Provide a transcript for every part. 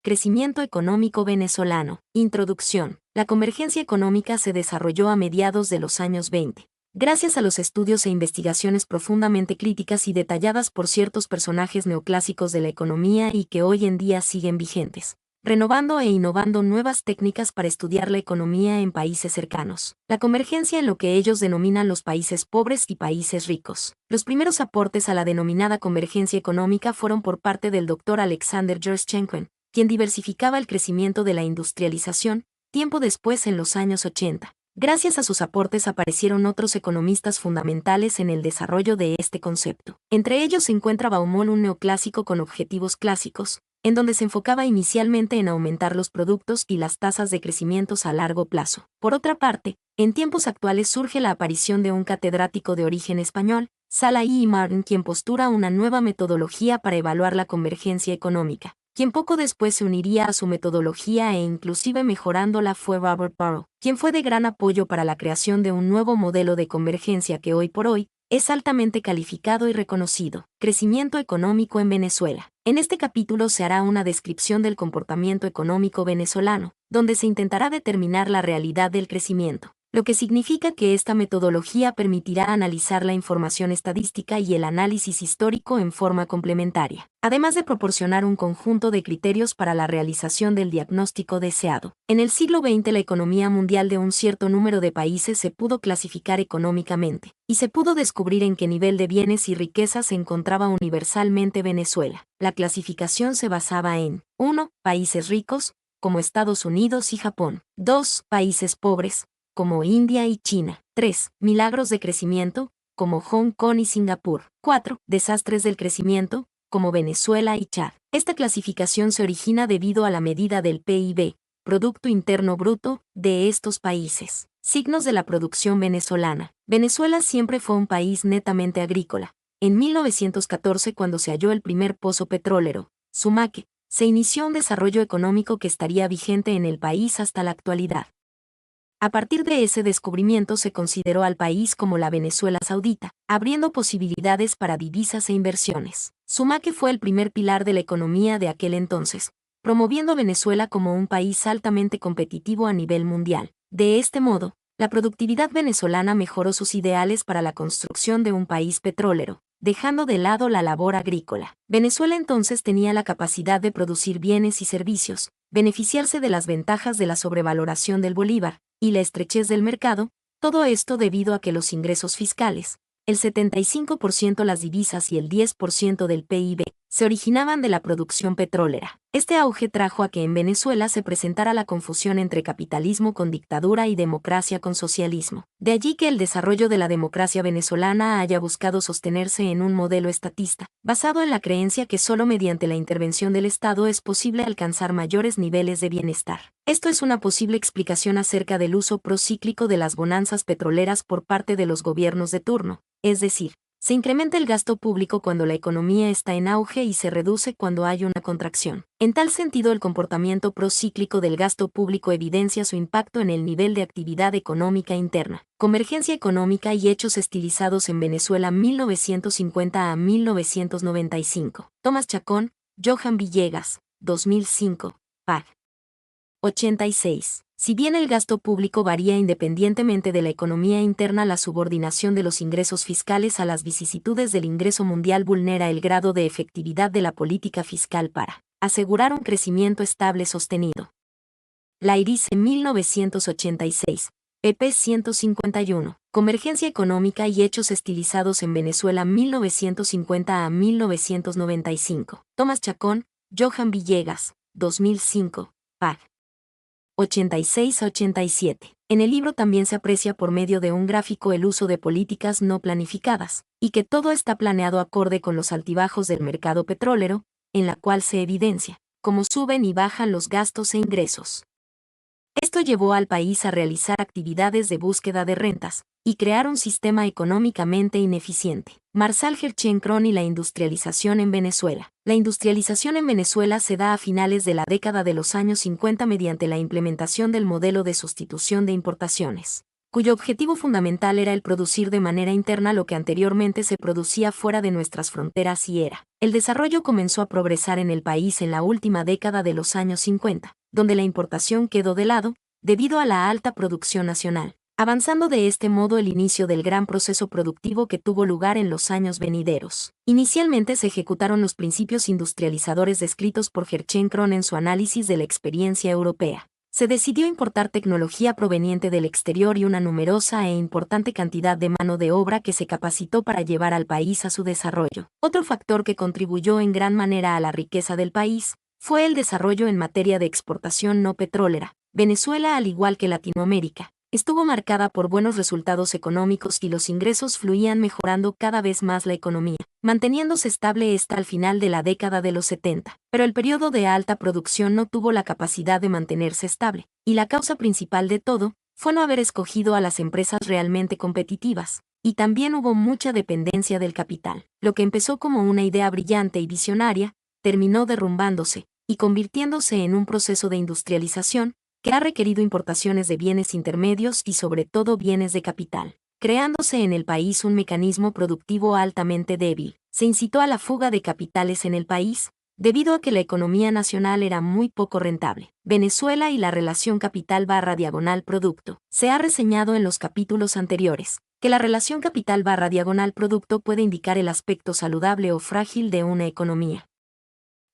Crecimiento económico venezolano. Introducción. La convergencia económica se desarrolló a mediados de los años 20. Gracias a los estudios e investigaciones profundamente críticas y detalladas por ciertos personajes neoclásicos de la economía y que hoy en día siguen vigentes, renovando e innovando nuevas técnicas para estudiar la economía en países cercanos. La convergencia en lo que ellos denominan los países pobres y países ricos. Los primeros aportes a la denominada convergencia económica fueron por parte del Dr. Alexander Gershchenko, quien diversificaba el crecimiento de la industrialización, tiempo después en los años 80. Gracias a sus aportes aparecieron otros economistas fundamentales en el desarrollo de este concepto. Entre ellos se encuentra Baumol, un neoclásico con objetivos clásicos, en donde se enfocaba inicialmente en aumentar los productos y las tasas de crecimiento a largo plazo. Por otra parte, en tiempos actuales surge la aparición de un catedrático de origen español, Salah y Martin, quien postula una nueva metodología para evaluar la convergencia económica. Quien poco después se uniría a su metodología e inclusive mejorándola fue Robert Barrow, quien fue de gran apoyo para la creación de un nuevo modelo de convergencia que hoy por hoy es altamente calificado y reconocido. Crecimiento económico en Venezuela. En este capítulo se hará una descripción del comportamiento económico venezolano, donde se intentará determinar la realidad del crecimiento, lo que significa que esta metodología permitirá analizar la información estadística y el análisis histórico en forma complementaria, además de proporcionar un conjunto de criterios para la realización del diagnóstico deseado. En el siglo XX la economía mundial de un cierto número de países se pudo clasificar económicamente, y se pudo descubrir en qué nivel de bienes y riquezas se encontraba universalmente Venezuela. La clasificación se basaba en 1. Países ricos, como Estados Unidos y Japón. 2. Países pobres, como India y China. 3. Milagros de crecimiento, como Hong Kong y Singapur. 4. Desastres del crecimiento, como Venezuela y Chad. Esta clasificación se origina debido a la medida del PIB, Producto Interno Bruto, de estos países. Signos de la producción venezolana. Venezuela siempre fue un país netamente agrícola. En 1914, cuando se halló el primer pozo petrolero, Sumaque, se inició un desarrollo económico que estaría vigente en el país hasta la actualidad. A partir de ese descubrimiento se consideró al país como la Venezuela saudita, abriendo posibilidades para divisas e inversiones. Sumaque fue el primer pilar de la economía de aquel entonces, promoviendo a Venezuela como un país altamente competitivo a nivel mundial. De este modo, la productividad venezolana mejoró sus ideales para la construcción de un país petrolero, dejando de lado la labor agrícola. Venezuela entonces tenía la capacidad de producir bienes y servicios, beneficiarse de las ventajas de la sobrevaloración del bolívar y la estrechez del mercado, todo esto debido a que los ingresos fiscales, el 75% las divisas y el 10% del PIB, se originaban de la producción petrolera. Este auge trajo a que en Venezuela se presentara la confusión entre capitalismo con dictadura y democracia con socialismo. De allí que el desarrollo de la democracia venezolana haya buscado sostenerse en un modelo estatista, basado en la creencia que solo mediante la intervención del Estado es posible alcanzar mayores niveles de bienestar. Esto es una posible explicación acerca del uso procíclico de las bonanzas petroleras por parte de los gobiernos de turno, es decir, se incrementa el gasto público cuando la economía está en auge y se reduce cuando hay una contracción. En tal sentido, el comportamiento procíclico del gasto público evidencia su impacto en el nivel de actividad económica interna. Convergencia económica y hechos estilizados en Venezuela 1950 a 1995. Tomás Chacón, Johan Villegas, 2005, pág. 86. Si bien el gasto público varía independientemente de la economía interna, la subordinación de los ingresos fiscales a las vicisitudes del ingreso mundial vulnera el grado de efectividad de la política fiscal para asegurar un crecimiento estable sostenido. Lairice 1986, pp. 151. Convergencia económica y hechos estilizados en Venezuela 1950 a 1995. Tomás Chacón, Johan Villegas, 2005, pág. 86 a 87. En el libro también se aprecia por medio de un gráfico el uso de políticas no planificadas, y que todo está planeado acorde con los altibajos del mercado petrolero, en la cual se evidencia cómo suben y bajan los gastos e ingresos. Esto llevó al país a realizar actividades de búsqueda de rentas y crear un sistema económicamente ineficiente. Marshall Gerchenkron y la industrialización en Venezuela. La industrialización en Venezuela se da a finales de la década de los años 50 mediante la implementación del modelo de sustitución de importaciones. cuyo objetivo fundamental era el producir de manera interna lo que anteriormente se producía fuera de nuestras fronteras y era. El desarrollo comenzó a progresar en el país en la última década de los años 50, donde la importación quedó de lado, debido a la alta producción nacional, avanzando de este modo el inicio del gran proceso productivo que tuvo lugar en los años venideros. Inicialmente se ejecutaron los principios industrializadores descritos por Gerschenkron en su análisis de la experiencia europea. Se decidió importar tecnología proveniente del exterior y una numerosa e importante cantidad de mano de obra que se capacitó para llevar al país a su desarrollo. Otro factor que contribuyó en gran manera a la riqueza del país fue el desarrollo en materia de exportación no petrolera. Venezuela, al igual que Latinoamérica, estuvo marcada por buenos resultados económicos y los ingresos fluían mejorando cada vez más la economía, manteniéndose estable hasta al final de la década de los 70. Pero el periodo de alta producción no tuvo la capacidad de mantenerse estable, y la causa principal de todo fue no haber escogido a las empresas realmente competitivas, y también hubo mucha dependencia del capital. Lo que empezó como una idea brillante y visionaria, terminó derrumbándose y convirtiéndose en un proceso de industrialización que ha requerido importaciones de bienes intermedios y sobre todo bienes de capital, creándose en el país un mecanismo productivo altamente débil. Se incitó a la fuga de capitales en el país, debido a que la economía nacional era muy poco rentable. Venezuela y la relación capital/producto. Se ha reseñado en los capítulos anteriores que la relación capital/producto puede indicar el aspecto saludable o frágil de una economía.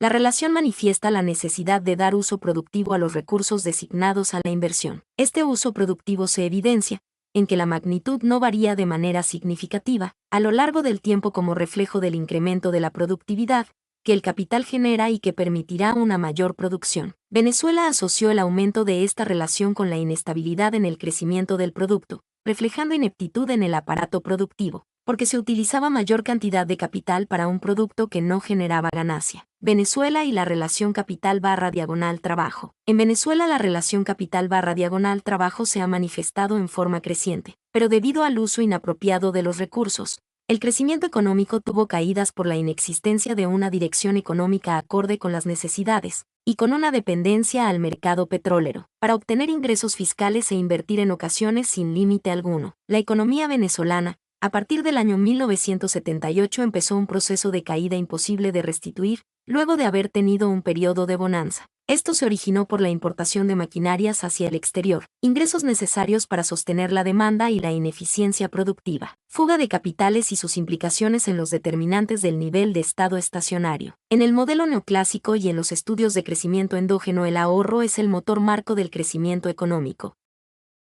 La relación manifiesta la necesidad de dar uso productivo a los recursos designados a la inversión. Este uso productivo se evidencia en que la magnitud no varía de manera significativa a lo largo del tiempo como reflejo del incremento de la productividad que el capital genera y que permitirá una mayor producción. Venezuela asoció el aumento de esta relación con la inestabilidad en el crecimiento del producto, reflejando ineptitud en el aparato productivo, porque se utilizaba mayor cantidad de capital para un producto que no generaba ganancia. Venezuela y la relación capital/trabajo. En Venezuela la relación capital/trabajo se ha manifestado en forma creciente, pero debido al uso inapropiado de los recursos, el crecimiento económico tuvo caídas por la inexistencia de una dirección económica acorde con las necesidades, y con una dependencia al mercado petrolero, para obtener ingresos fiscales e invertir en ocasiones sin límite alguno. La economía venezolana, a partir del año 1978 empezó un proceso de caída imposible de restituir, luego de haber tenido un periodo de bonanza. Esto se originó por la importación de maquinarias hacia el exterior, ingresos necesarios para sostener la demanda y la ineficiencia productiva, fuga de capitales y sus implicaciones en los determinantes del nivel de estado estacionario. En el modelo neoclásico y en los estudios de crecimiento endógeno el ahorro es el motor marco del crecimiento económico.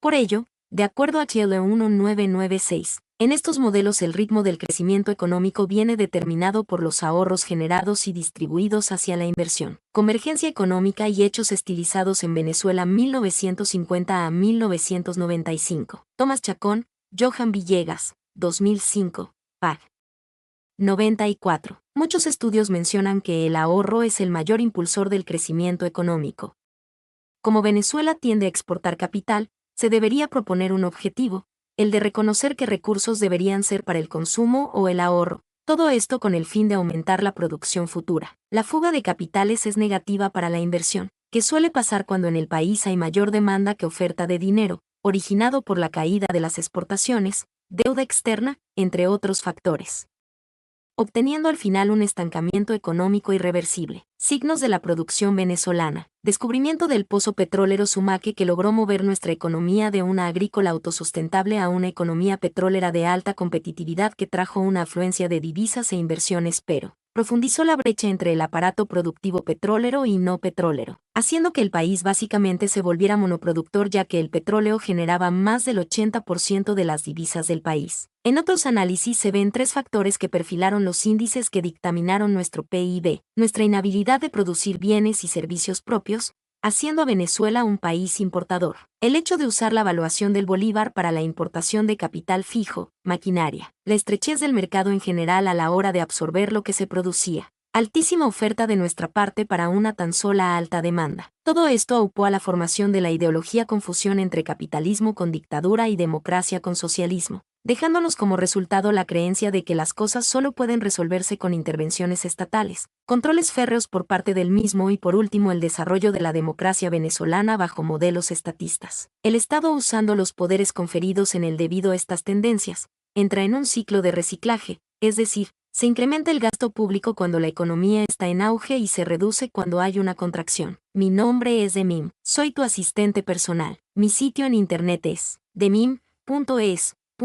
Por ello, de acuerdo a Thiele 1996, en estos modelos el ritmo del crecimiento económico viene determinado por los ahorros generados y distribuidos hacia la inversión. Convergencia económica y hechos estilizados en Venezuela 1950 a 1995. Tomás Chacón, Johan Villegas, 2005, pág. 94. Muchos estudios mencionan que el ahorro es el mayor impulsor del crecimiento económico. Como Venezuela tiende a exportar capital, se debería proponer un objetivo, el de reconocer qué recursos deberían ser para el consumo o el ahorro, todo esto con el fin de aumentar la producción futura. La fuga de capitales es negativa para la inversión, que suele pasar cuando en el país hay mayor demanda que oferta de dinero, originado por la caída de las exportaciones, deuda externa, entre otros factores, obteniendo al final un estancamiento económico irreversible. Signos de la producción venezolana. Descubrimiento del pozo petrolero Sumaque que logró mover nuestra economía de una agrícola autosustentable a una economía petrolera de alta competitividad que trajo una afluencia de divisas e inversiones, pero profundizó la brecha entre el aparato productivo petrolero y no petrolero, haciendo que el país básicamente se volviera monoproductor ya que el petróleo generaba más del 80% de las divisas del país. En otros análisis se ven tres factores que perfilaron los índices que dictaminaron nuestro PIB, nuestra inhabilidad de producir bienes y servicios propios, haciendo a Venezuela un país importador. El hecho de usar la valuación del bolívar para la importación de capital fijo, maquinaria, la estrechez del mercado en general a la hora de absorber lo que se producía, altísima oferta de nuestra parte para una tan sola alta demanda. Todo esto aupó a la formación de la ideología confusión entre capitalismo con dictadura y democracia con socialismo, dejándonos como resultado la creencia de que las cosas solo pueden resolverse con intervenciones estatales, controles férreos por parte del mismo y por último el desarrollo de la democracia venezolana bajo modelos estatistas. El Estado, usando los poderes conferidos en él debido a estas tendencias, entra en un ciclo de reciclaje, es decir, se incrementa el gasto público cuando la economía está en auge y se reduce cuando hay una contracción. Mi nombre es Demim, soy tu asistente personal. Mi sitio en internet es demim.es.tl.